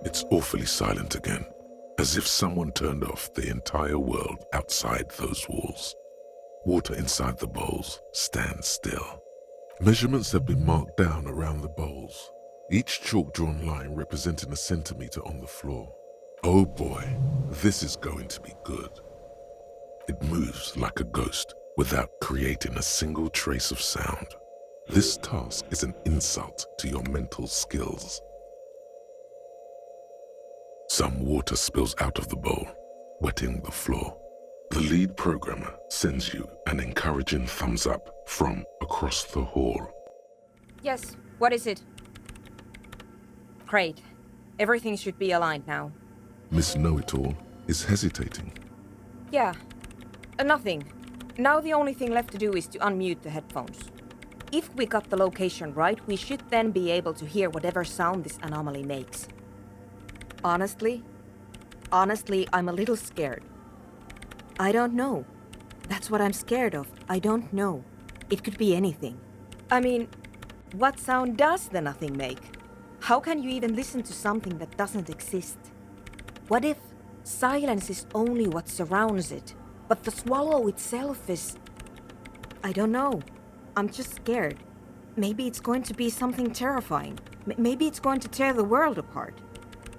It's awfully silent again, as if someone turned off the entire world outside those walls. Water inside the bowls stands still. Measurements have been marked down around the bowls, each chalk-drawn line representing a centimeter on the floor. Oh boy, this is going to be good. It moves like a ghost without creating a single trace of sound. This task is an insult to your mental skills. Some water spills out of the bowl, wetting the floor. The lead programmer sends you an encouraging thumbs up from across the hall. Yes, what is it? Great. Everything should be aligned now. Miss Know-It-All is hesitating. Yeah, nothing. Now the only thing left to do is to unmute the headphones. If we got the location right, we should then be able to hear whatever sound this anomaly makes. Honestly, I'm a little scared. I don't know. That's what I'm scared of. I don't know. It could be anything. I mean, what sound does the nothing make? How can you even listen to something that doesn't exist? What if silence is only what surrounds it, but the swallow itself is... I don't know. I'm just scared. Maybe it's going to be something terrifying. Maybe it's going to tear the world apart.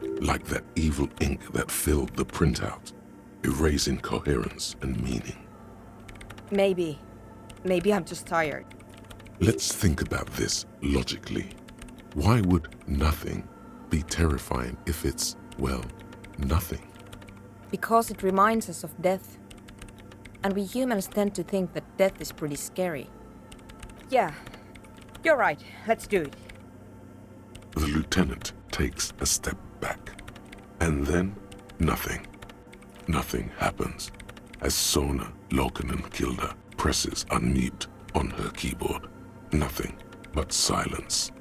Like that evil ink that filled the printout, erasing coherence and meaning. Maybe I'm just tired. Let's think about this logically. Why would nothing be terrifying if it's, well, nothing? Because it reminds us of death. And we humans tend to think that death is pretty scary. Yeah, you're right. Let's do it. The lieutenant takes a step back. And then, nothing. Nothing happens as Sona Lokanen-Kilda presses unmute on her keyboard. Nothing but silence.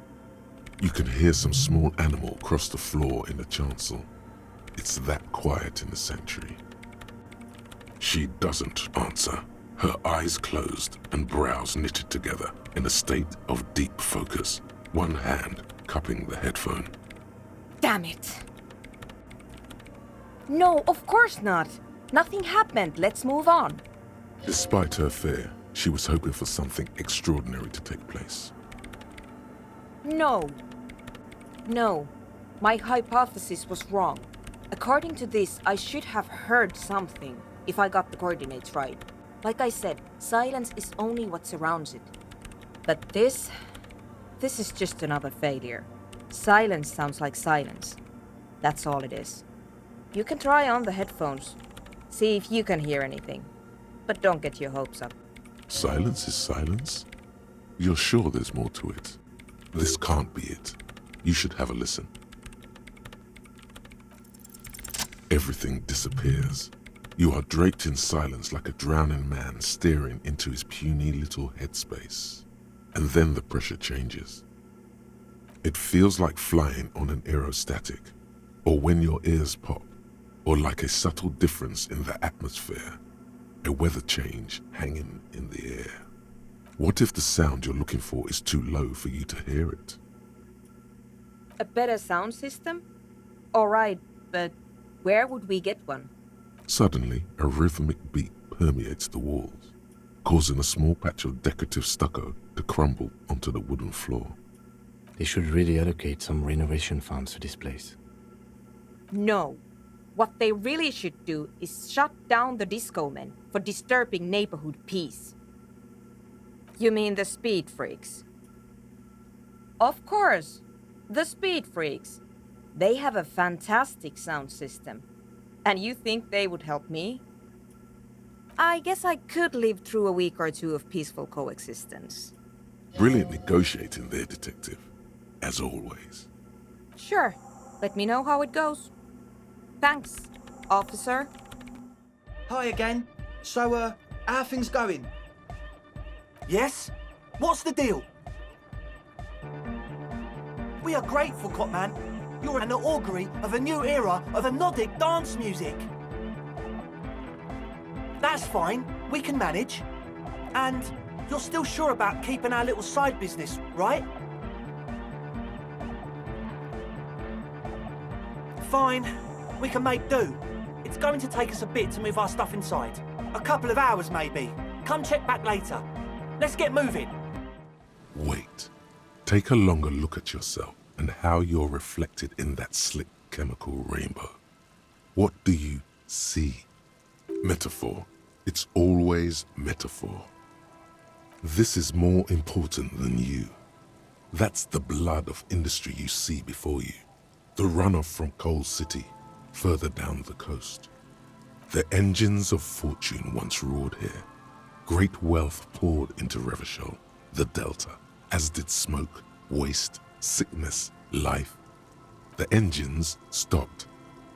You can hear some small animal cross the floor in the chancel. It's that quiet in the sanctuary. She doesn't answer, her eyes closed and brows knitted together in a state of deep focus, one hand cupping the headphone. Damn it! No, of course not! Nothing happened, let's move on. Despite her fear, she was hoping for something extraordinary to take place. No, my hypothesis was wrong. According to this, I should have heard something if I got the coordinates right. Like I said, silence is only what surrounds it. But this is just another failure. Silence sounds like silence. That's all it is. You can try on the headphones. See if you can hear anything. But don't get your hopes up. Silence is silence? You're sure there's more to it? This can't be it. You should have a listen. Everything disappears. You are draped in silence like a drowning man staring into his puny little headspace. And then the pressure changes. It feels like flying on an aerostatic, or when your ears pop, or like a subtle difference in the atmosphere, a weather change hanging in the air. What if the sound you're looking for is too low for you to hear it? A better sound system? Alright, but where would we get one? Suddenly, a rhythmic beat permeates the walls, causing a small patch of decorative stucco to crumble onto the wooden floor. They should really allocate some renovation funds to this place. No. What they really should do is shut down the disco men for disturbing neighborhood peace. You mean the speed freaks? Of course, the speed freaks. They have a fantastic sound system. And you think they would help me? I guess I could live through a week or two of peaceful coexistence. Brilliant negotiating there, detective, as always. Sure. Let me know how it goes. Thanks, officer. Hi again. So, how are things going? Yes? What's the deal? We are grateful, Copman. You're an augury of a new era of anodic dance music. That's fine. We can manage. And you're still sure about keeping our little side business, right? Fine. We can make do. It's going to take us a bit to move our stuff inside. A couple of hours, maybe. Come check back later. Let's get moving. Wait. Take a longer look at yourself and how you're reflected in that slick chemical rainbow. What do you see? Metaphor. It's always metaphor. This is more important than you. That's the blood of industry you see before you. The runoff from Coal City, further down the coast. The engines of fortune once roared here. Great wealth poured into Revachol, the Delta, as did smoke, waste, sickness, life. The engines stopped.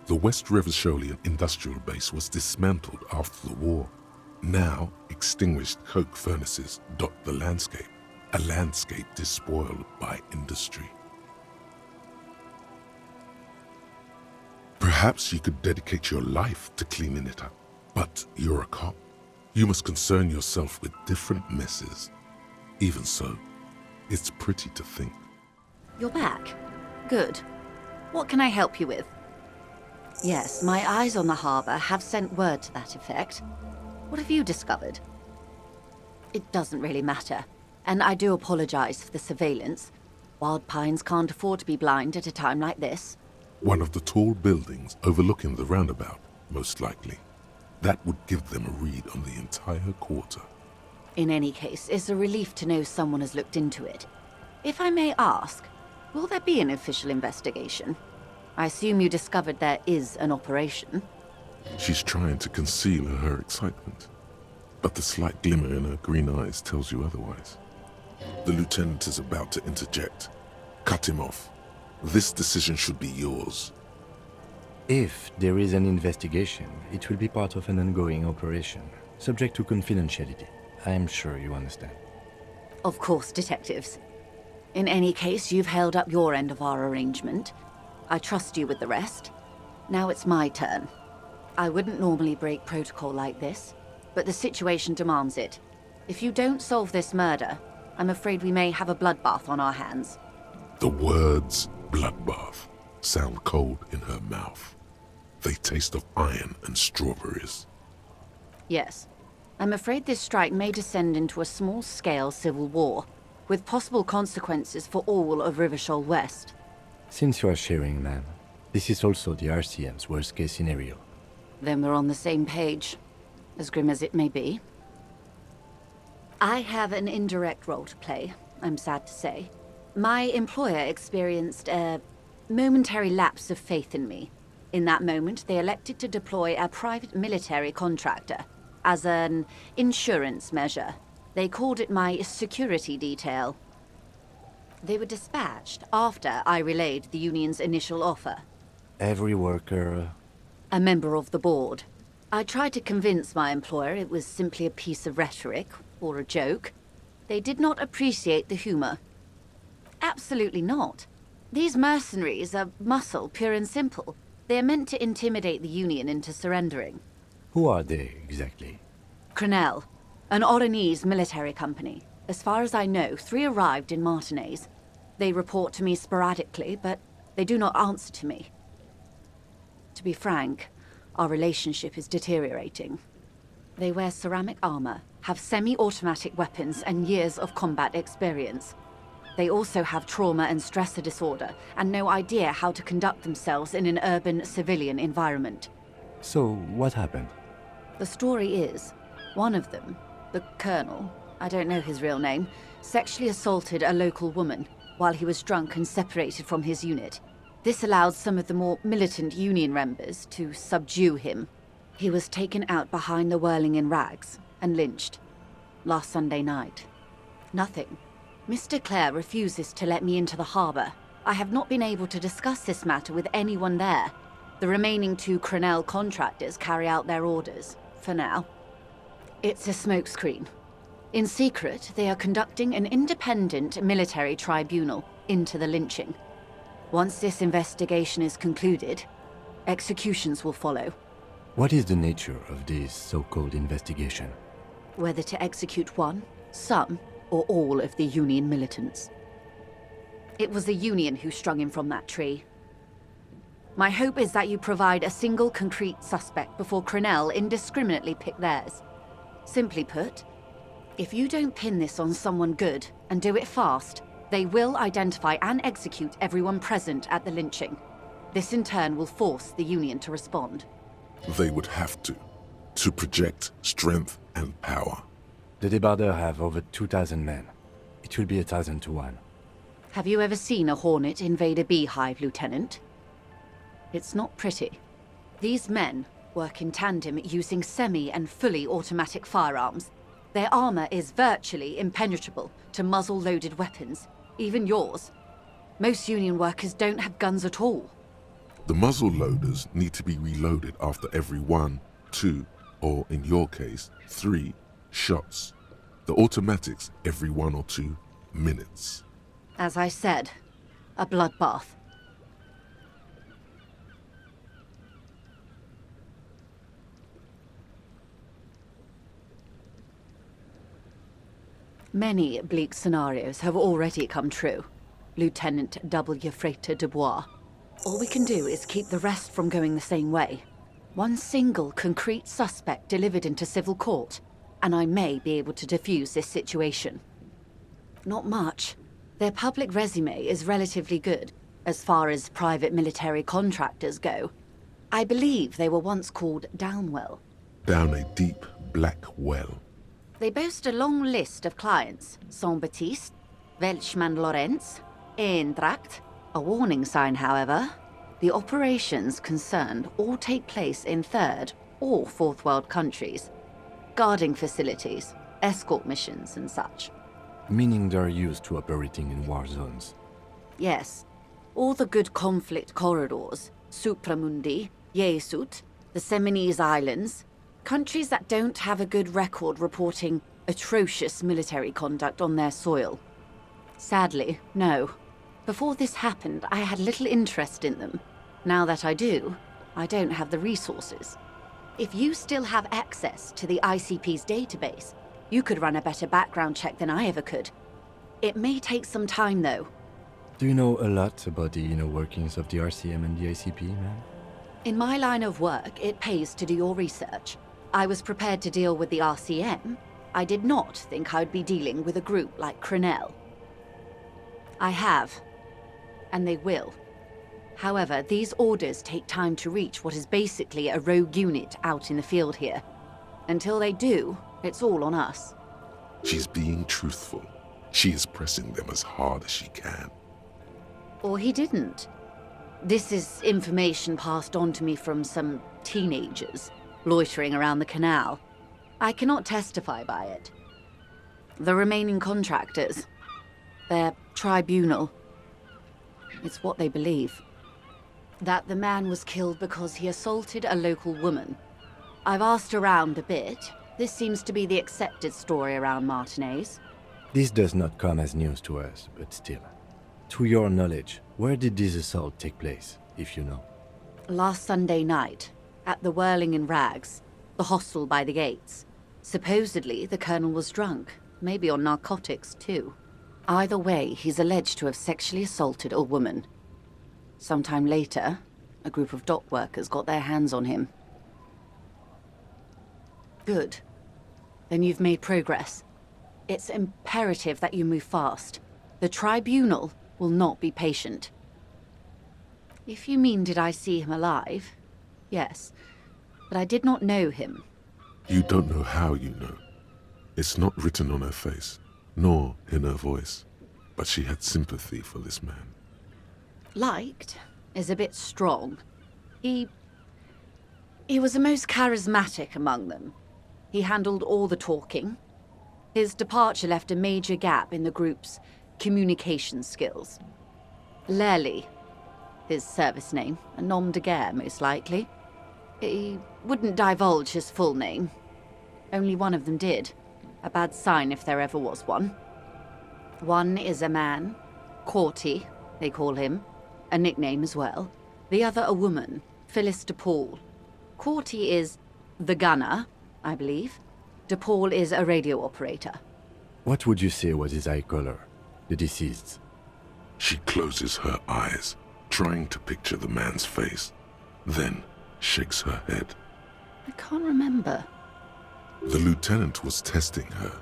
The West Revacholian industrial base was dismantled after the war. Now, extinguished coke furnaces dot the landscape, a landscape despoiled by industry. Perhaps you could dedicate your life to cleaning it up, but you're a cop. You must concern yourself with different messes. Even so, it's pretty to think. You're back. Good. What can I help you with? Yes, my eyes on the harbour have sent word to that effect. What have you discovered? It doesn't really matter, and I do apologize for the surveillance. Wild Pines can't afford to be blind at a time like this. One of the tall buildings overlooking the roundabout, most likely. That would give them a read on the entire quarter. In any case, it's a relief to know someone has looked into it. If I may ask, will there be an official investigation? I assume you discovered there is an operation. She's trying to conceal her excitement, but the slight glimmer in her green eyes tells you otherwise. The lieutenant is about to interject. Cut him off. This decision should be yours. If there is an investigation, it will be part of an ongoing operation, subject to confidentiality. I am sure you understand. Of course, detectives. In any case, you've held up your end of our arrangement. I trust you with the rest. Now it's my turn. I wouldn't normally break protocol like this, but the situation demands it. If you don't solve this murder, I'm afraid we may have a bloodbath on our hands. The words bloodbath sound cold in her mouth. They taste of iron and strawberries. Yes. I'm afraid this strike may descend into a small-scale civil war, with possible consequences for all of Rivachol West. Since you are sharing, ma'am, this is also the RCM's worst-case scenario. Then we're on the same page, as grim as it may be. I have an indirect role to play, I'm sad to say. My employer experienced a momentary lapse of faith in me. In that moment, they elected to deploy a private military contractor as an insurance measure. They called it my security detail. They were dispatched after I relayed the union's initial offer. Every worker... A member of the board. I tried to convince my employer it was simply a piece of rhetoric, or a joke. They did not appreciate the humor. Absolutely not. These mercenaries are muscle, pure and simple. They are meant to intimidate the Union into surrendering. Who are they, exactly? Crenel, an Oranese military company. As far as I know, 3 arrived in Martinez. They report to me sporadically, but they do not answer to me. To be frank, our relationship is deteriorating. They wear ceramic armor, have semi-automatic weapons, and years of combat experience. They also have trauma and stressor disorder, and no idea how to conduct themselves in an urban civilian environment. So, what happened? The story is, one of them, the Colonel, I don't know his real name, sexually assaulted a local woman while he was drunk and separated from his unit. This allowed some of the more militant Union members to subdue him. He was taken out behind the whirling in rags and lynched last Sunday night. Nothing. Mr. Clare refuses to let me into the harbour. I have not been able to discuss this matter with anyone there. The remaining 2 Crenel contractors carry out their orders, for now. It's a smokescreen. In secret, they are conducting an independent military tribunal into the lynching. Once this investigation is concluded, executions will follow. What is the nature of this so-called investigation? Whether to execute one, some, or all of the Union militants. It was the Union who strung him from that tree. My hope is that you provide a single concrete suspect before Crenell indiscriminately pick theirs. Simply put, if you don't pin this on someone good, and do it fast, they will identify and execute everyone present at the lynching. This in turn will force the Union to respond. They would have to project strength and power. The Debardeurs have over 2,000 men. It will be 1,000 to 1. Have you ever seen a Hornet invade a beehive, Lieutenant? It's not pretty. These men work in tandem using semi- and fully automatic firearms. Their armor is virtually impenetrable to muzzle-loaded weapons, even yours. Most Union workers don't have guns at all. The muzzle loaders need to be reloaded after every 1, 2, or in your case, 3 shots. The automatics every 1 or 2 minutes. As I said, a bloodbath. Many bleak scenarios have already come true, Lieutenant W. Frater de Bois. All we can do is keep the rest from going the same way. One single concrete suspect delivered into civil court, and I may be able to defuse this situation. Not much. Their public resume is relatively good, as far as private military contractors go. I believe they were once called Downwell. Down a deep, black well. They boast a long list of clients. Saint-Baptiste, Welchman-Lorenz, Eintracht. A warning sign, however. The operations concerned all take place in third or fourth world countries. Guarding facilities, escort missions and such. Meaning they're used to operating in war zones. Yes. All the good conflict corridors, Supramundi, Yesut, the Seminese Islands, countries that don't have a good record reporting atrocious military conduct on their soil. Sadly, no. Before this happened, I had little interest in them. Now that I do, I don't have the resources. If you still have access to the ICP's database, you could run a better background check than I ever could. It may take some time, though. Do you know a lot about the inner workings of the RCM and the ICP, ma'am? In my line of work, it pays to do your research. I was prepared to deal with the RCM. I did not think I'd be dealing with a group like Crenell. I have, and they will. However, these orders take time to reach what is basically a rogue unit out in the field here. Until they do, it's all on us. She's being truthful. She is pressing them as hard as she can. Or he didn't. This is information passed on to me from some teenagers loitering around the canal. I cannot testify by it. The remaining contractors, their tribunal, it's what they believe. That the man was killed because he assaulted a local woman. I've asked around a bit. This seems to be the accepted story around Martinez. This does not come as news to us, but still. To your knowledge, where did this assault take place, if you know? Last Sunday night, at the Whirling in Rags, the hostel by the gates. Supposedly, the Colonel was drunk, maybe on narcotics too. Either way, he's alleged to have sexually assaulted a woman. Sometime later, a group of dock workers got their hands on him. Good. Then you've made progress. It's imperative that you move fast. The tribunal will not be patient. If you mean did I see him alive, yes. But I did not know him. You don't know how you know. It's not written on her face, nor in her voice. But she had sympathy for this man. Liked is a bit strong. He was the most charismatic among them. He handled all the talking. His departure left a major gap in the group's communication skills. Lely, his service name, a nom de guerre most likely. He wouldn't divulge his full name. Only one of them did. A bad sign if there ever was one. One is a man, Corty, they call him, a nickname as well. The other a woman, Phyllis DePaul. Corty is the gunner, I believe. DePaul is a radio operator. What would you say was his eye color, the deceased's? She closes her eyes, trying to picture the man's face, then shakes her head. I can't remember. The lieutenant was testing her,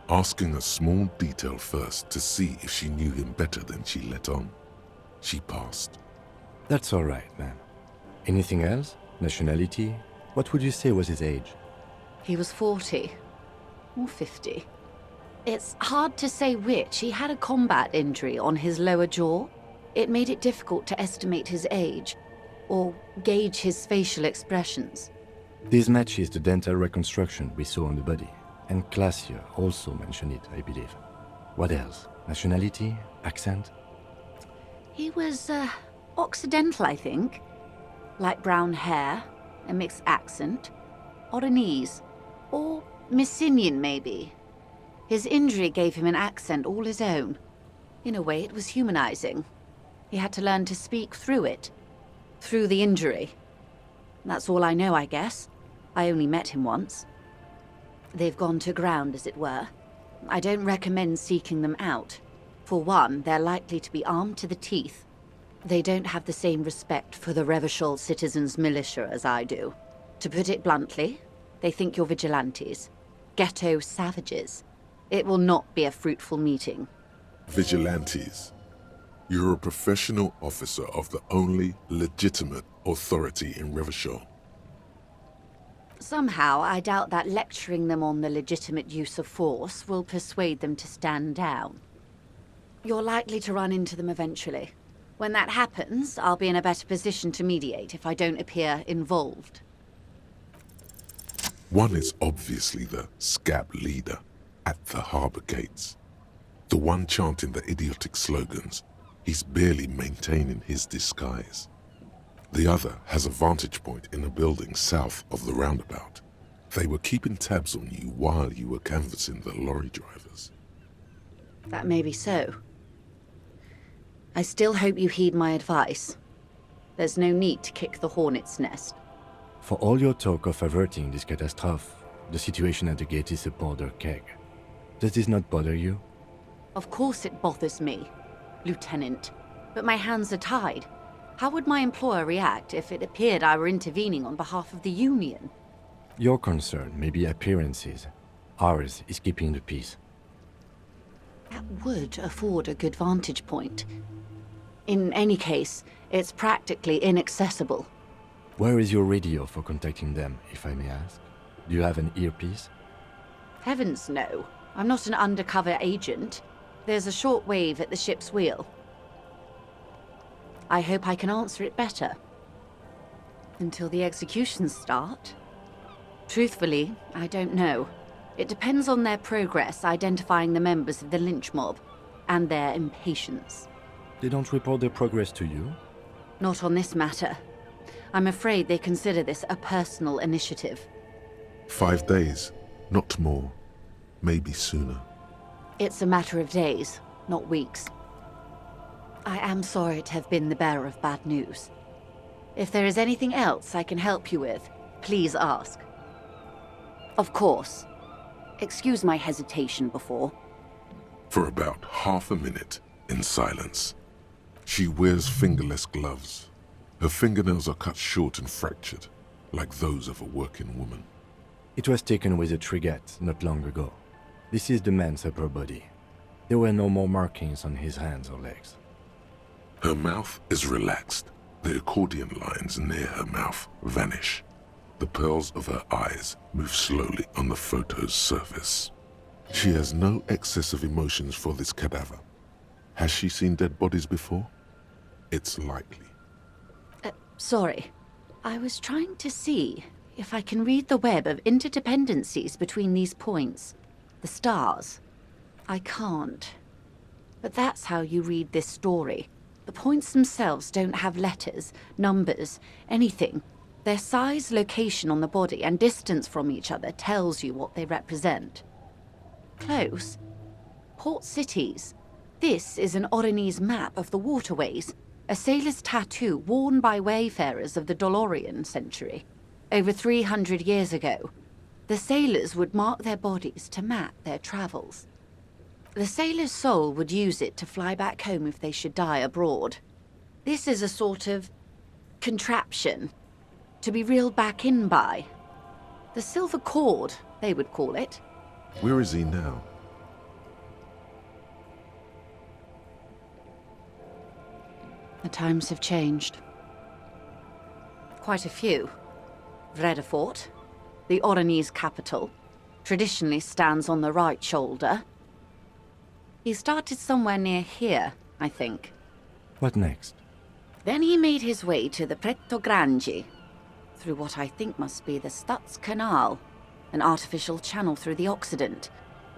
asking a small detail first to see if she knew him better than she let on. She passed. That's all right, ma'am. Anything else? Nationality? What would you say was his age? He was 40. Or 50. It's hard to say which. He had a combat injury on his lower jaw. It made it difficult to estimate his age, or gauge his facial expressions. This matches the dental reconstruction we saw on the body, and Classier also mentioned it, I believe. What else? Nationality? Accent? He was, Occidental, I think. Light brown hair, a mixed accent, Oranese, or Messinian maybe. His injury gave him an accent all his own. In a way, it was humanizing. He had to learn to speak through it. Through the injury. That's all I know, I guess. I only met him once. They've gone to ground, as it were. I don't recommend seeking them out. For one, they're likely to be armed to the teeth. They don't have the same respect for the Revachol citizens' militia as I do. To put it bluntly, they think you're vigilantes. Ghetto savages. It will not be a fruitful meeting. Vigilantes. You're a professional officer of the only legitimate authority in Revachol. Somehow, I doubt that lecturing them on the legitimate use of force will persuade them to stand down. You're likely to run into them eventually. When that happens, I'll be in a better position to mediate if I don't appear involved. One is obviously the scab leader at the harbor gates. The one chanting the idiotic slogans. He's barely maintaining his disguise. The other has a vantage point in a building south of the roundabout. They were keeping tabs on you while you were canvassing the lorry drivers. That may be so. I still hope you heed my advice. There's no need to kick the hornet's nest. For all your talk of averting this catastrophe, the situation at the gate is a powder keg. Does this not bother you? Of course it bothers me, Lieutenant. But my hands are tied. How would my employer react if it appeared I were intervening on behalf of the Union? Your concern may be appearances. Ours is keeping the peace. That would afford a good vantage point. In any case, it's practically inaccessible. Where is your radio for contacting them, if I may ask? Do you have an earpiece? Heavens no. I'm not an undercover agent. There's a shortwave at the ship's wheel. I hope I can answer it better. Until the executions start? Truthfully, I don't know. It depends on their progress identifying the members of the lynch mob, and their impatience. They don't report their progress to you? Not on this matter. I'm afraid they consider this a personal initiative. 5 days, not more. Maybe sooner. It's a matter of days, not weeks. I am sorry to have been the bearer of bad news. If there is anything else I can help you with, please ask. Of course. Excuse my hesitation before. For about half a minute, in silence. She wears fingerless gloves. Her fingernails are cut short and fractured, like those of a working woman. It was taken with a trigette not long ago. This is the man's upper body. There were no more markings on his hands or legs. Her mouth is relaxed. The accordion lines near her mouth vanish. The pearls of her eyes move slowly on the photo's surface. She has no excess of emotions for this cadaver. Has she seen dead bodies before? It's likely. Sorry. I was trying to see if I can read the web of interdependencies between these points. The stars. I can't. But that's how you read this story. The points themselves don't have letters, numbers, anything. Their size, location on the body, and distance from each other tells you what they represent. Close. Port cities. This is an Oranese map of the waterways, a sailor's tattoo worn by wayfarers of the Dolorian century. Over 300 years ago, the sailors would mark their bodies to map their travels. The sailor's soul would use it to fly back home if they should die abroad. This is a sort of contraption to be reeled back in by. The silver cord, they would call it. Where is he now? The times have changed. Quite a few. Vredefort, the Oranese capital, traditionally stands on the right shoulder. He started somewhere near here, I think. What next? Then he made his way to the Pretto Grande, through what I think must be the Stutz Canal, an artificial channel through the Occident.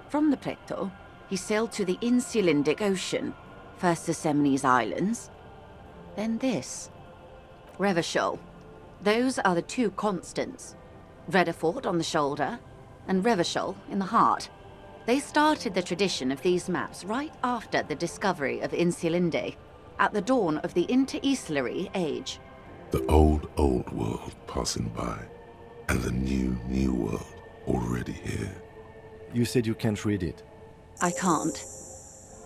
From the Pretto, he sailed to the Insulindic Ocean, first the Semines Islands, then this. Revachol. Those are the two constants. Vredefort on the shoulder, and Revachol in the heart. They started the tradition of these maps right after the discovery of Insulinde, at the dawn of the Interinsulary Age. The old world passing by, and the new world already here. You said you can't read it. I can't.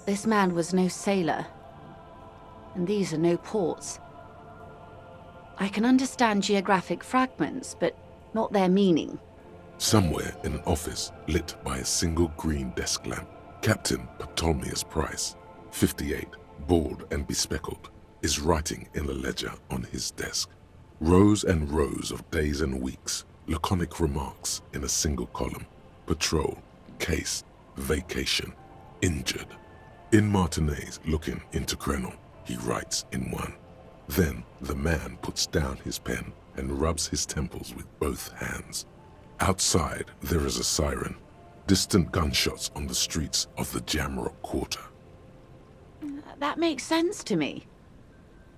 This man was no sailor. And these are no ports. I can understand geographic fragments, but not their meaning. Somewhere in an office lit by a single green desk lamp, Captain Ptolemaeus Price, 58, bald and bespectacled, is writing in a ledger on his desk. Rows and rows of days and weeks, laconic remarks in a single column. Patrol, case, vacation, injured. In Martinez looking into Krenel, he writes in one. Then the man puts down his pen and rubs his temples with both hands. Outside, there is a siren. Distant gunshots on the streets of the Jamrock Quarter. That makes sense to me.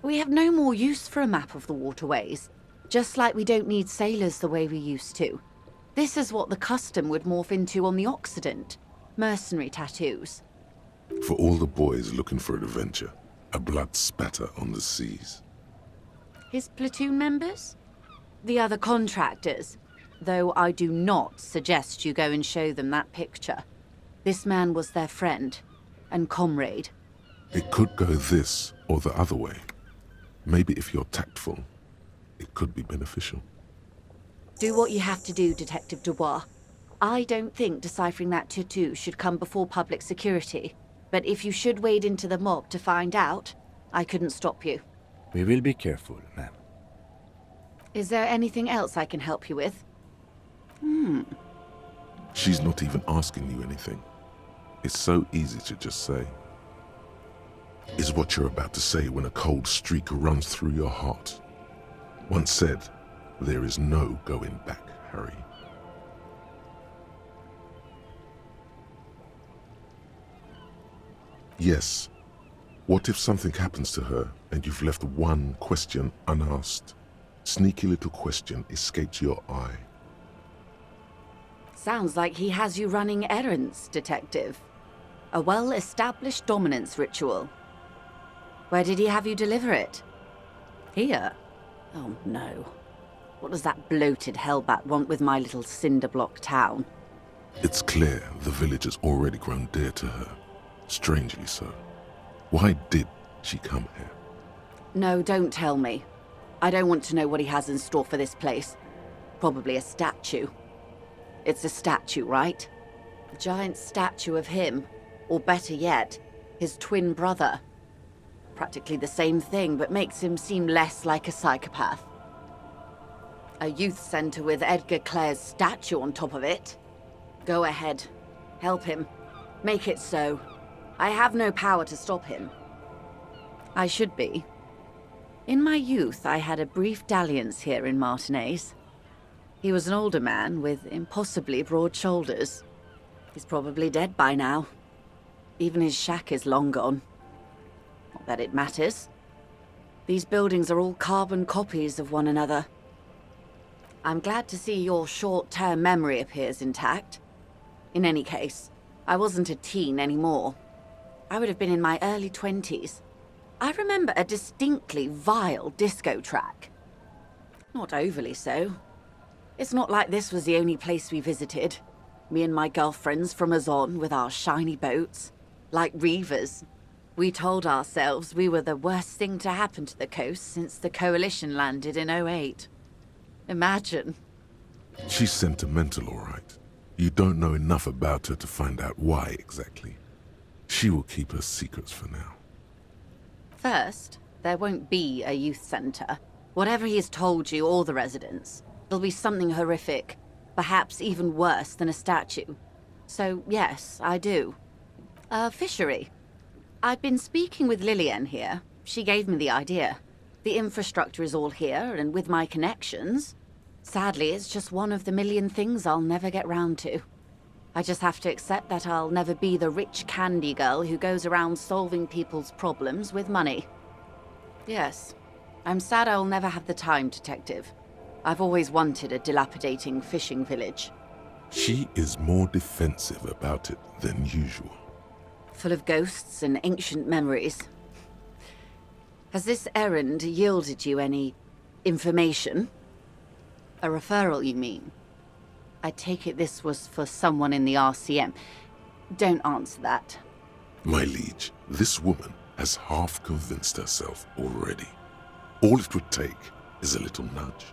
We have no more use for a map of the waterways, just like we don't need sailors the way we used to. This is what the custom would morph into on the Occident. Mercenary tattoos. For all the boys looking for adventure, a blood spatter on the seas. His platoon members? The other contractors. Though I do not suggest you go and show them that picture. This man was their friend and comrade. It could go this or the other way. Maybe if you're tactful, it could be beneficial. Do what you have to do, Detective Dubois. I don't think deciphering that tattoo should come before public security. But if you should wade into the mob to find out, I couldn't stop you. We will be careful, ma'am. Is there anything else I can help you with? She's not even asking you anything. It's so easy to just say. Is what you're about to say when a cold streak runs through your heart. Once said, there is no going back, Harry. Yes. What if something happens to her and you've left one question unasked? Sneaky little question escaped your eye. Sounds like he has you running errands, Detective. A well-established dominance ritual. Where did he have you deliver it? Here? Oh no. What does that bloated hellbat want with my little cinder-block town? It's clear the village has already grown dear to her. Strangely so. Why did she come here? No, don't tell me. I don't want to know what he has in store for this place. Probably a statue. It's a statue, right? A giant statue of him. Or better yet, his twin brother. Practically the same thing, but makes him seem less like a psychopath. A youth center with Edgar Clare's statue on top of it. Go ahead. Help him. Make it so. I have no power to stop him. I should be. In my youth, I had a brief dalliance here in Martinez. He was an older man with impossibly broad shoulders. He's probably dead by now. Even his shack is long gone. Not that it matters. These buildings are all carbon copies of one another. I'm glad to see your short-term memory appears intact. In any case, I wasn't a teen anymore. I would have been in my early 20s. I remember a distinctly vile disco track. Not overly so. It's not like this was the only place we visited. Me and my girlfriends from Azon with our shiny boats. Like reavers. We told ourselves we were the worst thing to happen to the coast since the Coalition landed in '08. Imagine. She's sentimental, all right. You don't know enough about her to find out why exactly. She will keep her secrets for now. First, there won't be a youth center. Whatever he's told you or the residents, it'll be something horrific, perhaps even worse than a statue. So yes, I do. A fishery. I've been speaking with Lillian here. She gave me the idea. The infrastructure is all here, and with my connections... Sadly, it's just one of the million things I'll never get round to. I just have to accept that I'll never be the rich candy girl who goes around solving people's problems with money. Yes, I'm sad I'll never have the time, Detective. I've always wanted a dilapidating fishing village. She is more defensive about it than usual. Full of ghosts and ancient memories. Has this errand yielded you any... information? A referral, you mean? I take it this was for someone in the RCM. Don't answer that. My liege, this woman has half convinced herself already. All it would take is a little nudge.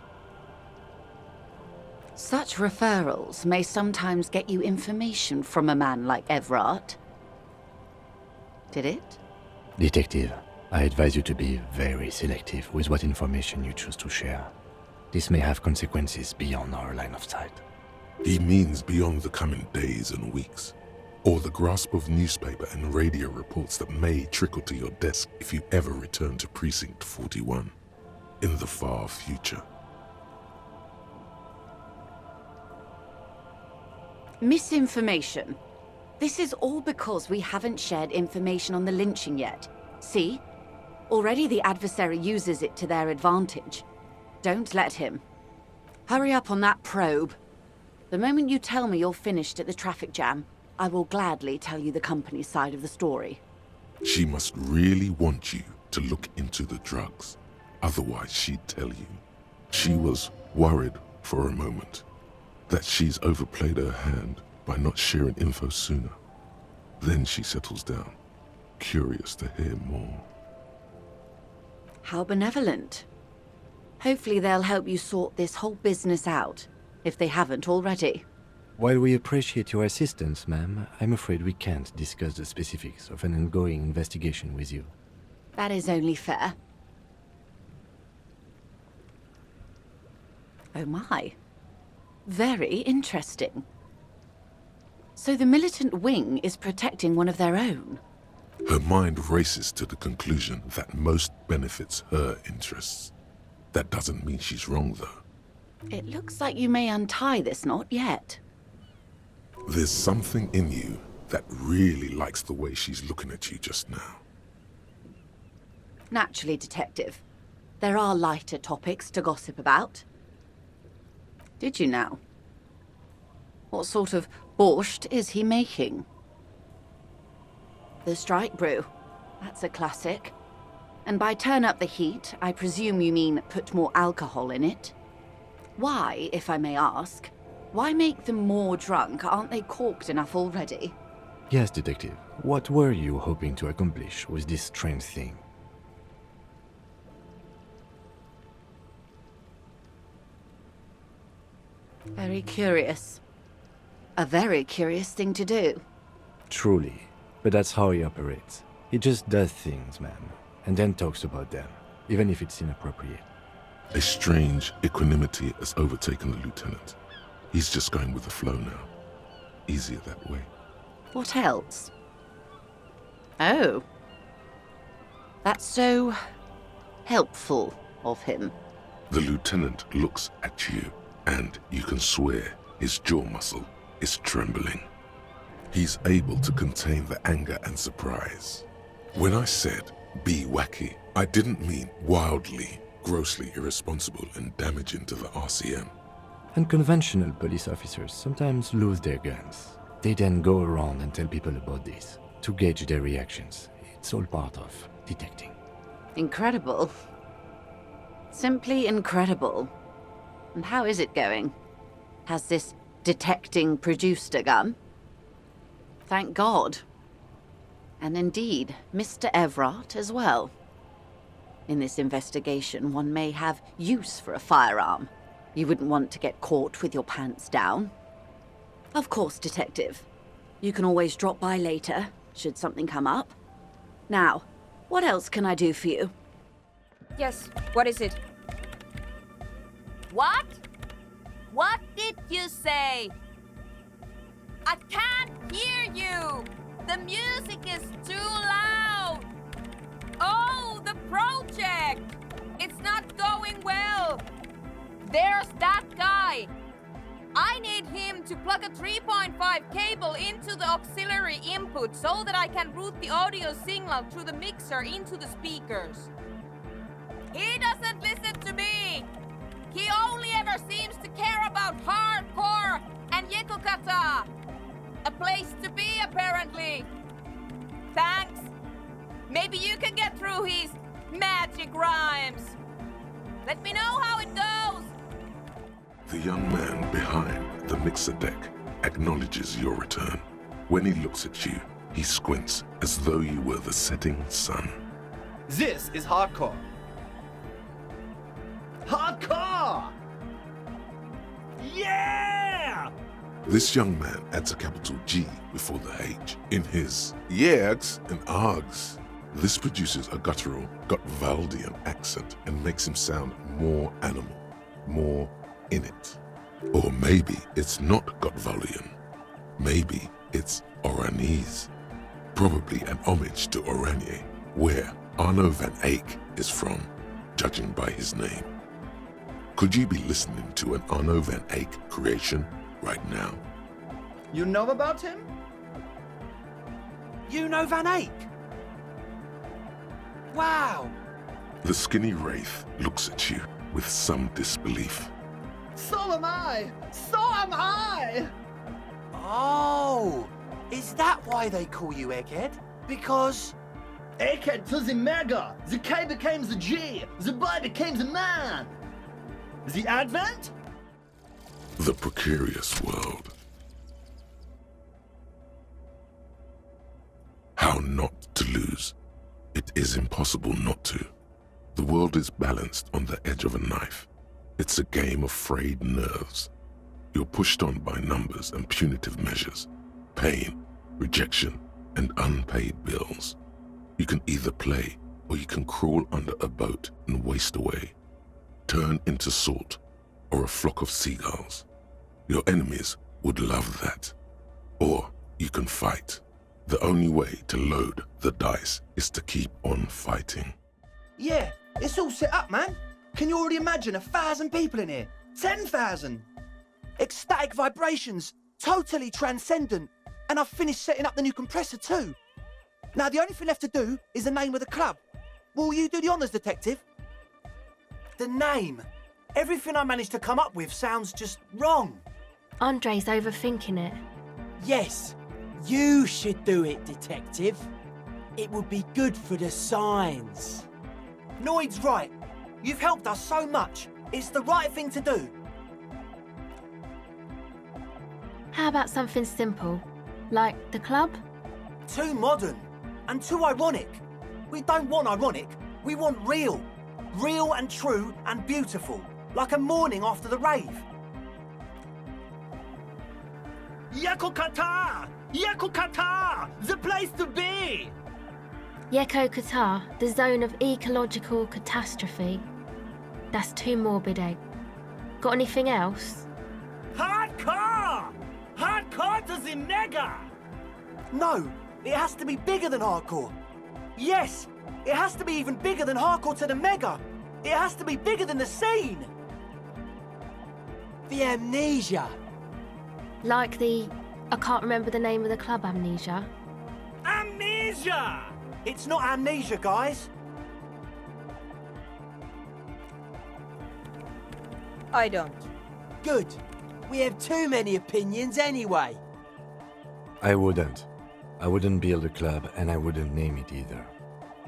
Such referrals may sometimes get you information from a man like Everard. Did it? Detective, I advise you to be very selective with what information you choose to share. This may have consequences beyond our line of sight. He means beyond the coming days and weeks, or the grasp of newspaper and radio reports that may trickle to your desk if you ever return to Precinct 41 in the far future. Misinformation. This is all because we haven't shared information on the lynching yet. See? Already the adversary uses it to their advantage. Don't let him. Hurry up on that probe. The moment you tell me you're finished at the traffic jam, I will gladly tell you the company's side of the story. She must really want you to look into the drugs. Otherwise, she'd tell you. She was worried for a moment that she's overplayed her hand by not sharing info sooner. Then she settles down, curious to hear more. How benevolent. Hopefully they'll help you sort this whole business out, if they haven't already. While we appreciate your assistance, ma'am, I'm afraid we can't discuss the specifics of an ongoing investigation with you. That is only fair. Oh my. Very interesting. So the militant wing is protecting one of their own? Her mind races to the conclusion that most benefits her interests. That doesn't mean she's wrong, though. It looks like you may untie this knot yet. There's something in you that really likes the way she's looking at you just now. Naturally, Detective. There are lighter topics to gossip about. Did you now? What sort of borscht is he making? The strike brew. That's a classic. And by turn up the heat, I presume you mean put more alcohol in it? Why, if I may ask? Why make them more drunk? Aren't they corked enough already? Yes, Detective. What were you hoping to accomplish with this strange thing? Very curious. A very curious thing to do. Truly. But that's how he operates. He just does things, ma'am, and then talks about them, even if it's inappropriate. A strange equanimity has overtaken the lieutenant. He's just going with the flow now. Easier that way. What else? Oh. That's so... helpful of him. The lieutenant looks at you, and you can swear his jaw muscle is trembling. He's able to contain the anger and surprise. When I said, be wacky, I didn't mean wildly, grossly irresponsible and damaging to the RCM. Unconventional police officers sometimes lose their guns. They then go around and tell people about this, to gauge their reactions. It's all part of detecting. Incredible. Simply incredible. And how is it going? Has this detecting produced a gun? Thank God. And indeed, Mr. Everard as well. In this investigation, one may have use for a firearm. You wouldn't want to get caught with your pants down. Of course, Detective. You can always drop by later, should something come up. Now, what else can I do for you? Yes, what is it? What? What did you say? I can't hear you! The music is too loud! Oh, the project! It's not going well! There's that guy! I need him to plug a 3.5 cable into the auxiliary input so that I can route the audio signal through the mixer into the speakers. He doesn't listen to me! He only ever seems to care about hardcore and Yekokata! A place to be, apparently! Thanks! Maybe you can get through his magic rhymes! Let me know how it goes! The young man behind the mixer deck acknowledges your return. When he looks at you, he squints as though you were the setting sun. This is hardcore. Hardcore! Yeah! This young man adds a capital G before the H in his yegs and args. This produces a guttural Gotvaldian accent and makes him sound more animal, more in it. Or maybe it's not Gotvaldian. Maybe it's Oranese. Probably an homage to Oranje, where Arno van Eyck is from, judging by his name. Could you be listening to an Arno van Eyck creation right now? You know about him? You know Van Eyck? Wow! The skinny wraith looks at you with some disbelief. So am I! So am I! Oh! Is that why they call you Egghead? Because... Egghead to the mega! The K became the G! The boy became the man! The Advent? The precarious world. How not to lose. It is impossible not to. The world is balanced on the edge of a knife. It's a game of frayed nerves. You're pushed on by numbers and punitive measures, pain, rejection, and unpaid bills. You can either play or you can crawl under a boat and waste away, turn into salt or a flock of seagulls. Your enemies would love that. Or you can fight. The only way to load the dice is to keep on fighting. Yeah, it's all set up, man. Can you already imagine 1,000 people in here? 10,000! Ecstatic vibrations, totally transcendent. And I've finished setting up the new compressor too. Now the only thing left to do is the name of the club. Will you do the honours, Detective? The name. Everything I managed to come up with sounds just wrong. Andre's overthinking it. Yes, you should do it, Detective. It would be good for the signs. Noid's right. You've helped us so much. It's the right thing to do. How about something simple? Like the club? Too modern and too ironic. We don't want ironic. We want real. Real and true and beautiful. Like a morning after the rave. Yakokata! Yakokata! The place to be! Yeko Qatar, the zone of ecological catastrophe. That's too morbid, Egg. Got anything else? Hardcore! Hardcore to the mega! No, it has to be bigger than hardcore. Yes, it has to be even bigger than hardcore to the mega. It has to be bigger than the scene. The amnesia. Like the... I can't remember the name of the club, Amnesia. Amnesia! It's not amnesia, guys. I don't. Good. We have too many opinions anyway. I wouldn't. I wouldn't build a club, and I wouldn't name it either.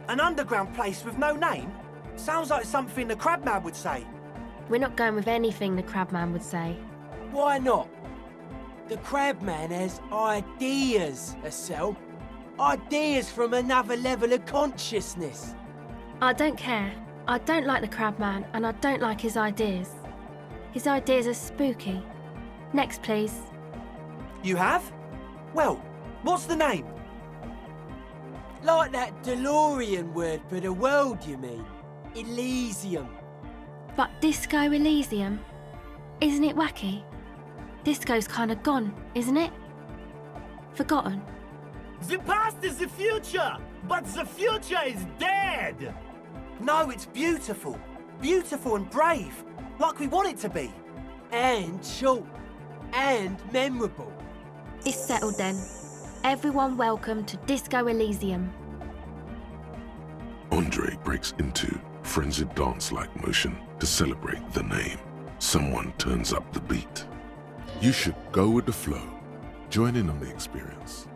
An underground place with no name? Sounds like something the Crabman would say. We're not going with anything the Crabman would say. Why not? The Crabman has ideas, Estelle. Ideas from another level of consciousness. I don't care. I don't like the crab man, and I don't like his ideas. His ideas are spooky. Next, please. You have? Well, what's the name? Like that DeLorean word for the world, you mean? Elysium. But Disco Elysium? Isn't it wacky? Disco's kinda gone, isn't it? Forgotten. The past is the future, but the future is dead! No, it's beautiful. Beautiful and brave. Like we want it to be. And short. And memorable. It's settled then. Everyone welcome to Disco Elysium. Andre breaks into frenzied dance-like motion to celebrate the name. Someone turns up the beat. You should go with the flow. Join in on the experience.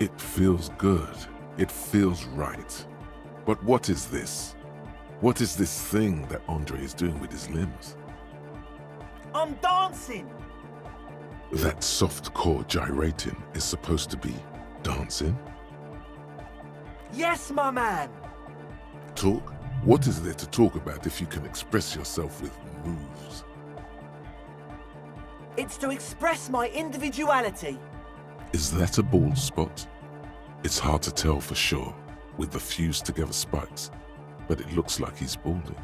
It feels good. It feels right. But what is this? What is this thing that Andre is doing with his limbs? I'm dancing. That soft core gyrating is supposed to be dancing? Yes, my man. Talk? What is there to talk about if you can express yourself with moves? It's to express my individuality. Is that a bald spot? It's hard to tell for sure with the fused together spikes, but it looks like he's balding.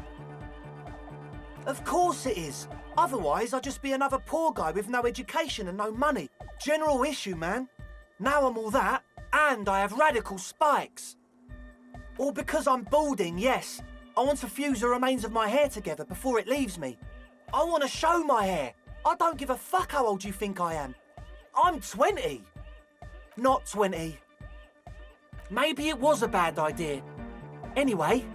Of course it is. Otherwise, I'd just be another poor guy with no education and no money. General issue, man. Now I'm all that, and I have radical spikes. All because I'm balding, yes. I want to fuse the remains of my hair together before it leaves me. I want to show my hair. I don't give a fuck how old you think I am. I'm 20. Not 20. Maybe it was a bad idea. Anyway.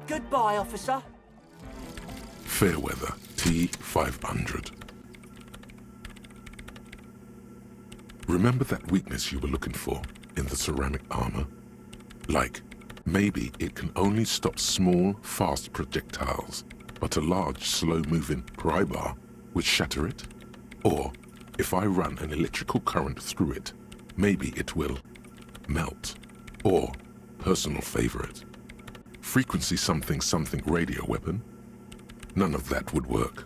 Goodbye, officer. Fairweather T500. Remember that weakness you were looking for in the ceramic armor? Like, maybe it can only stop small, fast projectiles, but a large, slow-moving pry bar would shatter it? Or, if I run an electrical current through it, maybe it will melt. Or, personal favorite, frequency something something radio weapon? None of that would work.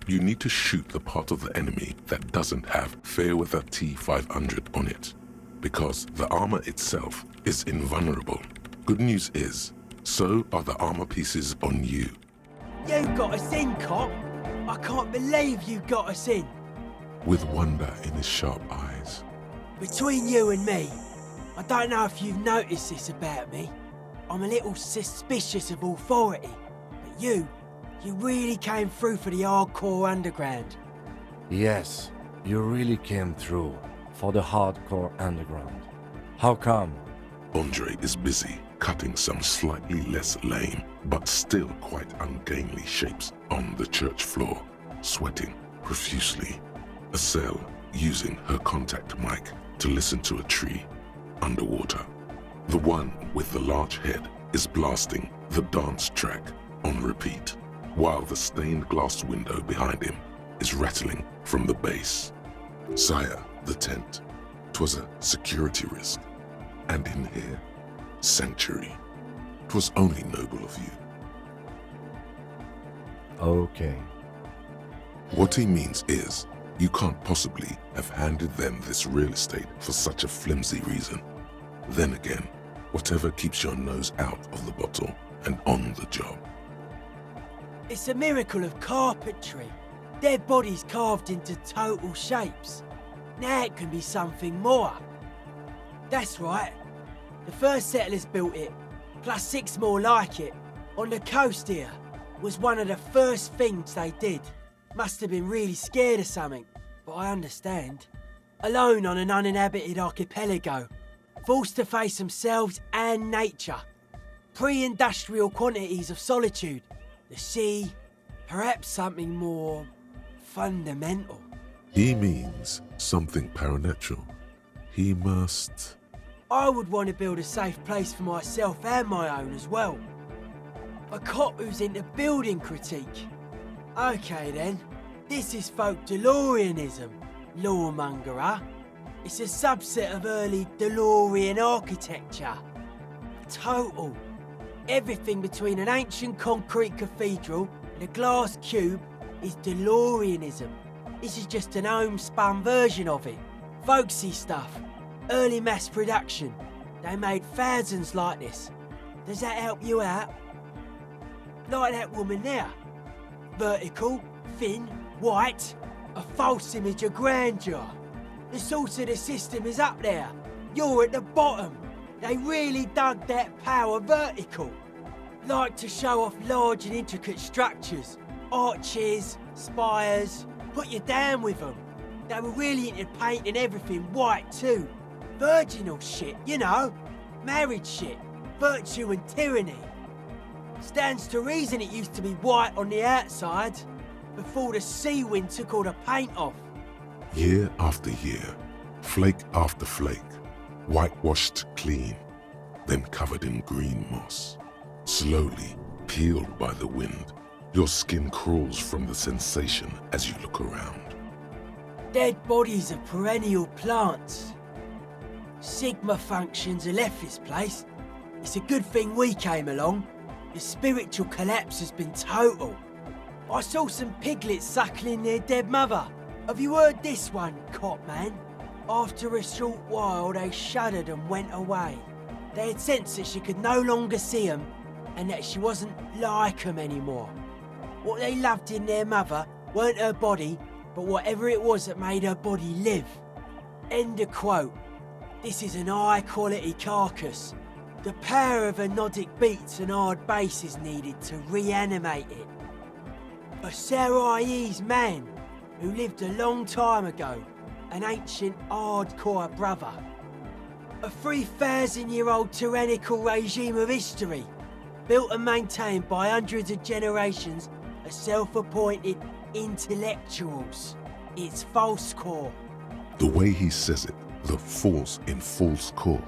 You need to shoot the part of the enemy that doesn't have Fairweather T500 on it, because the armor itself is invulnerable. Good news is, so are the armor pieces on you. You got us in, cop. I can't believe you got us in. With wonder in his sharp eyes. Between you and me, I don't know if you've noticed this about me. I'm a little suspicious of authority, but you really came through for the hardcore underground. Yes, you really came through for the hardcore underground. How come? Andre is busy cutting some slightly less lame, but still quite ungainly shapes on the church floor, sweating profusely. Estelle using her contact mic to listen to a tree underwater. The one with the large head is blasting the dance track on repeat, while the stained glass window behind him is rattling from the bass. Sire, the tent. 'Twas a security risk. And in here, sanctuary. 'Twas only noble of you. Okay. What he means is, you can't possibly have handed them this real estate for such a flimsy reason. Then again, whatever keeps your nose out of the bottle and on the job. It's a miracle of carpentry. Dead bodies carved into total shapes. Now it can be something more. That's right. The first settlers built it, plus 6 more like it, on the coast here. Was one of the first things they did. Must have been really scared of something, but I understand. Alone on an uninhabited archipelago, forced to face themselves and nature. Pre-industrial quantities of solitude. The sea, perhaps something more fundamental. He means something paranatural. He must... I would want to build a safe place for myself and my own as well. A cop who's into building critique. Okay then, this is folk DeLoreanism, lawmonger, huh? It's a subset of early DeLorean architecture. Total. Everything between an ancient concrete cathedral and a glass cube is DeLoreanism. This is just an homespun version of it. Folksy stuff. Early mass production. They made thousands like this. Does that help you out? Like that woman there. Vertical, thin, white. A false image of grandeur. The source of the system is up there. You're at the bottom. They really dug that power vertical. Like to show off large and intricate structures. Arches, spires. Put you down with them. They were really into painting everything white too. Virginal shit, you know. Married shit. Virtue and tyranny. Stands to reason it used to be white on the outside before the sea wind took all the paint off. Year after year, flake after flake, whitewashed clean, then covered in green moss. Slowly, peeled by the wind, your skin crawls from the sensation as you look around. Dead bodies of perennial plants. Sigma functions have left this place. It's a good thing we came along. The spiritual collapse has been total. I saw some piglets suckling their dead mother. Have you heard this one, cop man? After a short while, they shuddered and went away. They had sensed that she could no longer see them and that she wasn't like them anymore. What they loved in their mother weren't her body, but whatever it was that made her body live. End of quote. This is an high-quality carcass. The power of anodic beats and hard bass is needed to reanimate it. A Sarais man who lived a long time ago, an ancient hardcore brother. A 3,000-year-old tyrannical regime of history, built and maintained by hundreds of generations of self-appointed intellectuals. It's false core. The way he says it, the force in false core,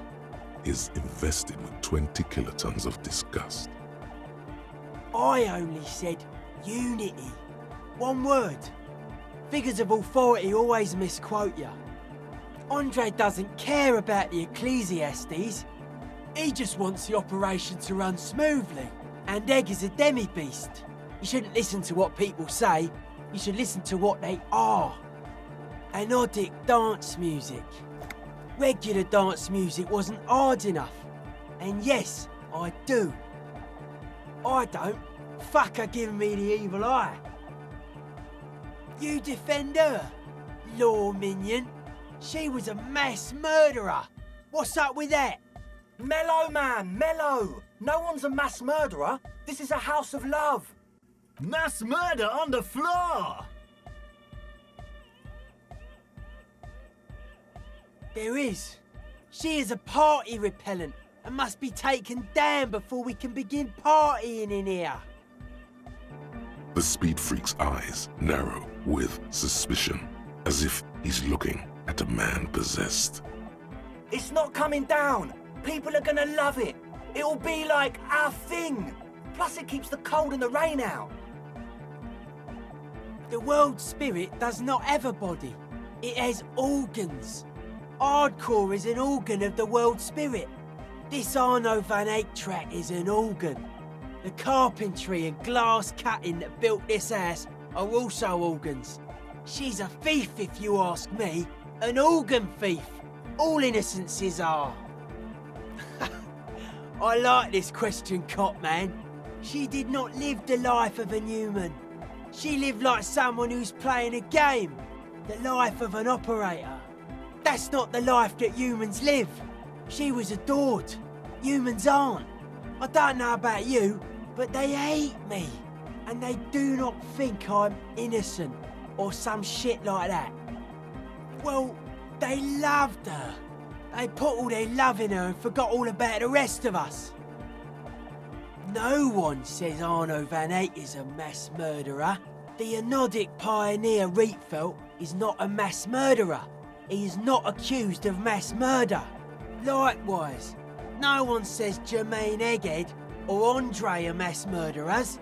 is invested with 20 kilotons of disgust. I only said unity. One word. Figures of authority always misquote you. Andre doesn't care about the Ecclesiastes. He just wants the operation to run smoothly. And Egg is a demi-beast. You shouldn't listen to what people say. You should listen to what they are. Anodic dance music. Regular dance music wasn't hard enough. And yes, I do. I don't. Fuck her giving me the evil eye. You defend her, law minion. She was a mass murderer. What's up with that? Mellow, man, mellow. No one's a mass murderer. This is a house of love. Mass murder on the floor! There is. She is a party repellent and must be taken down before we can begin partying in here. The speed freak's eyes narrow with suspicion, as if he's looking at a man possessed. It's not coming down. People are gonna love it. It'll be like our thing. Plus it keeps the cold and the rain out. The world spirit does not have a body. It has organs. Hardcore is an organ of the world spirit. This Arno van Eyck track is an organ. The carpentry and glass cutting that built this house are also organs. She's a thief, if you ask me. An organ thief. All innocences are. I like this question, cop man. She did not live the life of a human. She lived like someone who's playing a game. The life of an operator. That's not the life that humans live. She was adored. Humans aren't. I don't know about you, but they hate me. And they do not think I'm innocent or some shit like that. Well, they loved her. They put all their love in her and forgot all about the rest of us. No one says Arno van Eyck is a mass murderer. The anodic pioneer Rietveld is not a mass murderer. He is not accused of mass murder. Likewise, no one says Jermaine Egghead or Andre are mass murderers.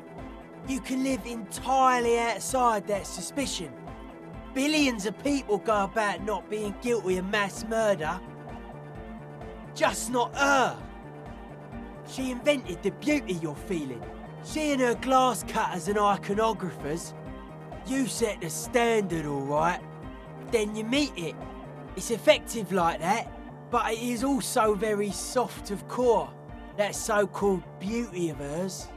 You can live entirely outside that suspicion. billions of people go about not being guilty of mass murder. Just not her. She invented the beauty you're feeling. She and her glass cutters and iconographers. You set the standard, all right. Then you meet it. It's effective like that, but it is also very soft of core. That so-called beauty of hers.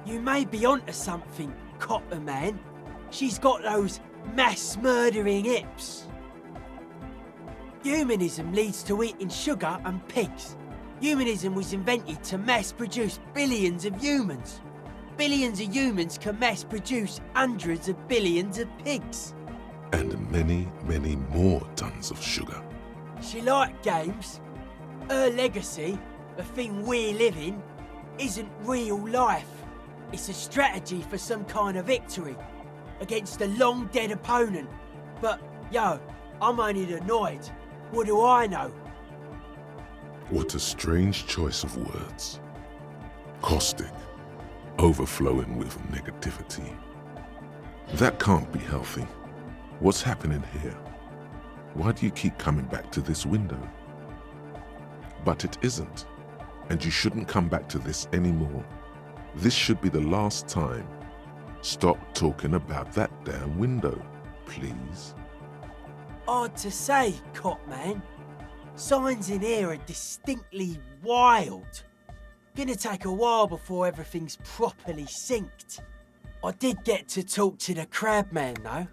You may be onto something, Copper Man. She's got those mass-murdering hips. Humanism leads to eating sugar and pigs. Humanism was invented to mass-produce billions of humans. Billions of humans can mass-produce hundreds of billions of pigs. And many, many more tons of sugar. She liked games. Her legacy, the thing we live in, isn't real life. It's a strategy for some kind of victory against a long-dead opponent. But, yo, I'm only annoyed. What do I know? What a strange choice of words. Caustic, overflowing with negativity. That can't be healthy. What's happening here? Why do you keep coming back to this window? But it isn't, and you shouldn't come back to this anymore. This should be the last time. Stop talking about that damn window, please. Hard to say, Copman. Signs in here are distinctly wild. Gonna take a while before everything's properly synced. I did get to talk to the Crabman though.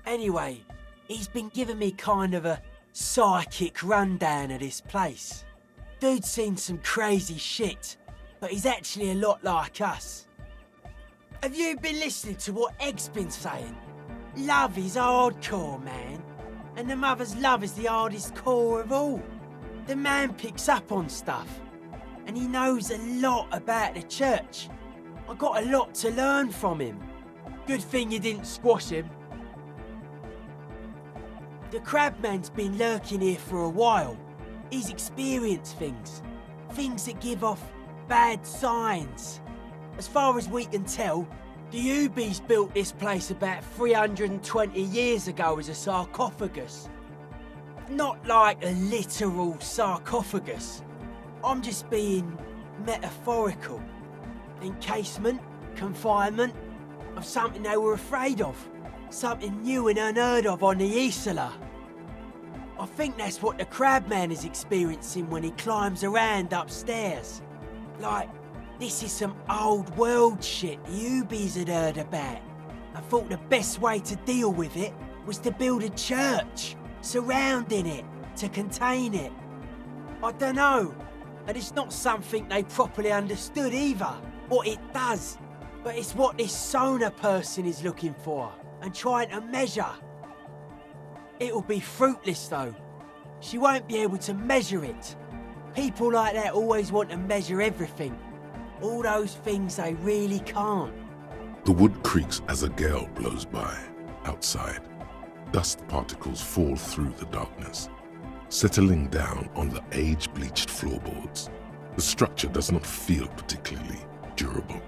Anyway, he's been giving me kind of a psychic rundown of this place. Dude's seen some crazy shit, but he's actually a lot like us. Have you been listening to what Egg's been saying? Love is hardcore, man. And the mother's love is the hardest core of all. The man picks up on stuff. And he knows a lot about the church. I got a lot to learn from him. Good thing you didn't squash him. The Crabman's been lurking here for a while. He's experienced things. Things that give off bad signs. As far as we can tell, the Ubies built this place about 320 years ago as a sarcophagus. Not like a literal sarcophagus. I'm just being metaphorical. Encasement, confinement of something they were afraid of. Something new and unheard of on the Isla. I think that's what the Crabman is experiencing when he climbs around upstairs. Like, this is some old world shit the Ubies had heard about. I thought the best way to deal with it was to build a church surrounding it to contain it. I don't know, and it's not something they properly understood either, what it does, but it's what this Sona person is looking for and trying to measure. It'll be fruitless though. She won't be able to measure it. People like that always want to measure everything. All those things they really can't. The wood creaks as a gale blows by outside. Dust particles fall through the darkness, settling down on the age-bleached floorboards. The structure does not feel particularly durable.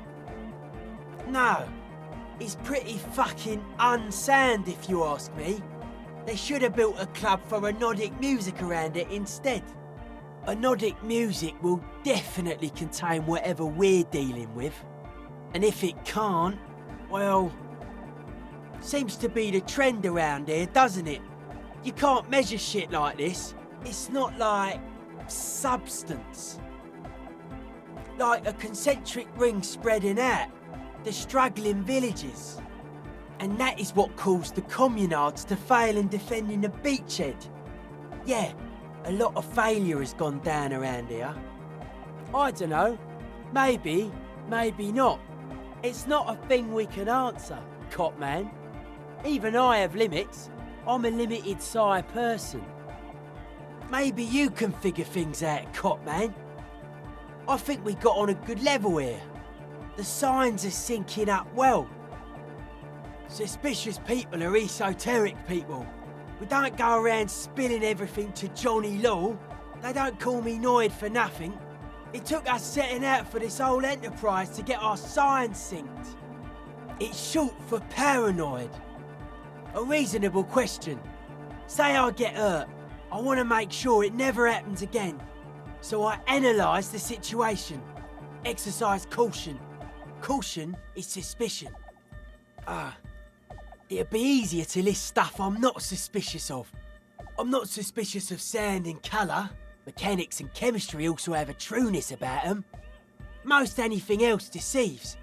No, it's pretty fucking unsound if you ask me. They should have built a club for anodic music around it instead. Anodic music will definitely contain whatever we're dealing with. And if it can't, well, seems to be the trend around here, doesn't it? You can't measure shit like this. It's not like substance. Like a concentric ring spreading out, the struggling villages. And that is what caused the communards to fail in defending the beachhead. Yeah, a lot of failure has gone down around here. I don't know. Maybe, maybe not. It's not a thing we can answer, Copman. Even I have limits. I'm a limited psi person. Maybe you can figure things out, Copman. I think we got on a good level here. The signs are syncing up well. Suspicious people are esoteric people. We don't go around spilling everything to Johnny Law. They don't call me Noid for nothing. It took us setting out for this whole enterprise to get our signs synced. It's short for paranoid. A reasonable question. Say I get hurt. I want to make sure it never happens again. So I analyse the situation. Exercise caution. Caution is suspicion. It'd be easier to list stuff I'm not suspicious of. I'm not suspicious of sound and colour. Mechanics and chemistry also have a trueness about them. Most anything else deceives.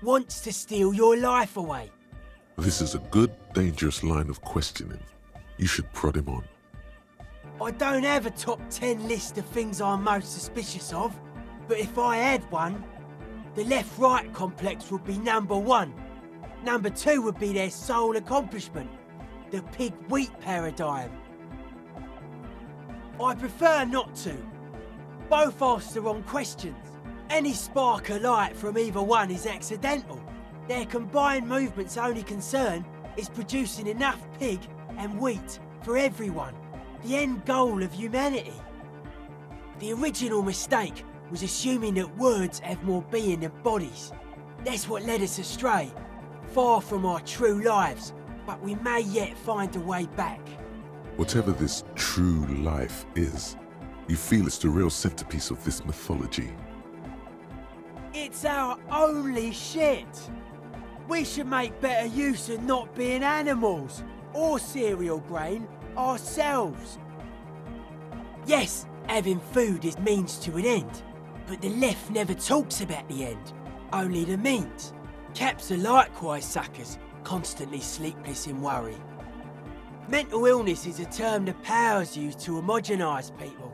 Wants to steal your life away. This is a good, dangerous line of questioning. You should prod him on. I don't have a top 10 list of things I'm most suspicious of, but if I had one, the left-right complex would be number 1. Number 2 would be their sole accomplishment, the pig-wheat paradigm. I prefer not to. Both ask the wrong questions. Any spark of light from either one is accidental. Their combined movement's only concern is producing enough pig and wheat for everyone. The end goal of humanity. The original mistake was assuming that words have more being than bodies. That's what led us astray, far from our true lives, but we may yet find a way back. Whatever this true life is, you feel it's the real centerpiece of this mythology. It's our only shit. We should make better use of not being animals or cereal grain ourselves. Yes, having food is means to an end, but the left never talks about the end, only the means. Caps are likewise suckers, constantly sleepless in worry. Mental illness is a term the powers use to homogenise people.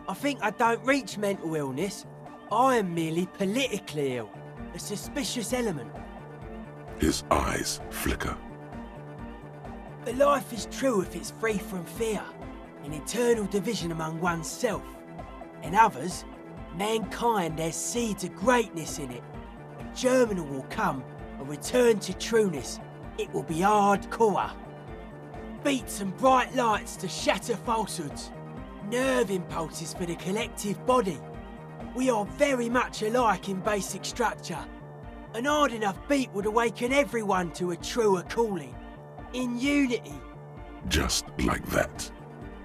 I think I don't reach mental illness. I am merely politically ill, a suspicious element. His eyes flicker. But life is true if it's free from fear, an eternal division among oneself. In others, mankind has seeds of greatness in it. A germinal will come, a return to trueness. It will be hardcore. Beats and bright lights to shatter falsehoods. Nerve impulses for the collective body. We are very much alike in basic structure. An hard enough beat would awaken everyone to a truer calling. In unity. Just like that.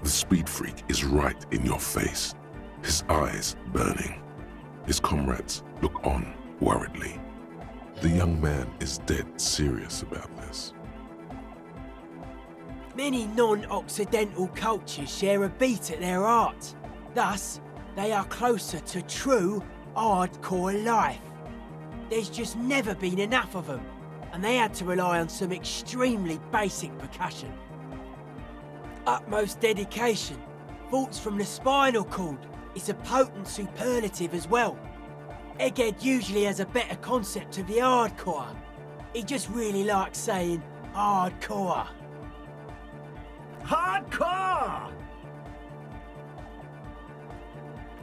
The speed freak is right in your face, his eyes burning. His comrades look on worriedly. The young man is dead serious about this. Many non-Occidental cultures share a beat at their art. Thus, they are closer to true, hardcore life. There's just never been enough of them, and they had to rely on some extremely basic percussion. Utmost dedication, thoughts from the spinal cord, is a potent superlative as well. Egghead usually has a better concept of the hardcore. He just really likes saying hardcore. Hardcore!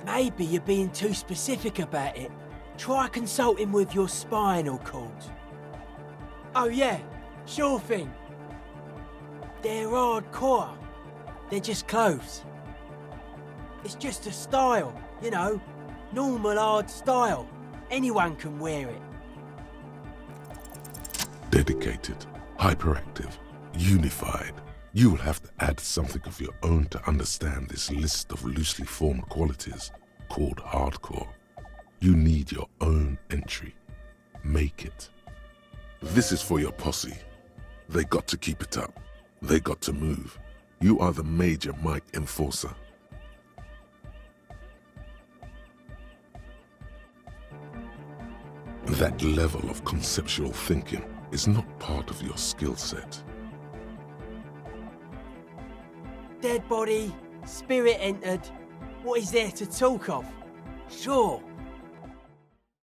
Maybe you're being too specific about it. Try consulting with your spinal cord. Oh yeah, sure thing. They're hardcore. They're just clothes. It's just a style, you know, normal hard style. Anyone can wear it. Dedicated, hyperactive, unified. You will have to add something of your own to understand this list of loosely formed qualities called hardcore. You need your own entry. Make it. This is for your posse. They got to keep it up. They got to move. You are the major mic enforcer. That level of conceptual thinking is not part of your skill set. Dead body, spirit entered. What is there to talk of? Sure,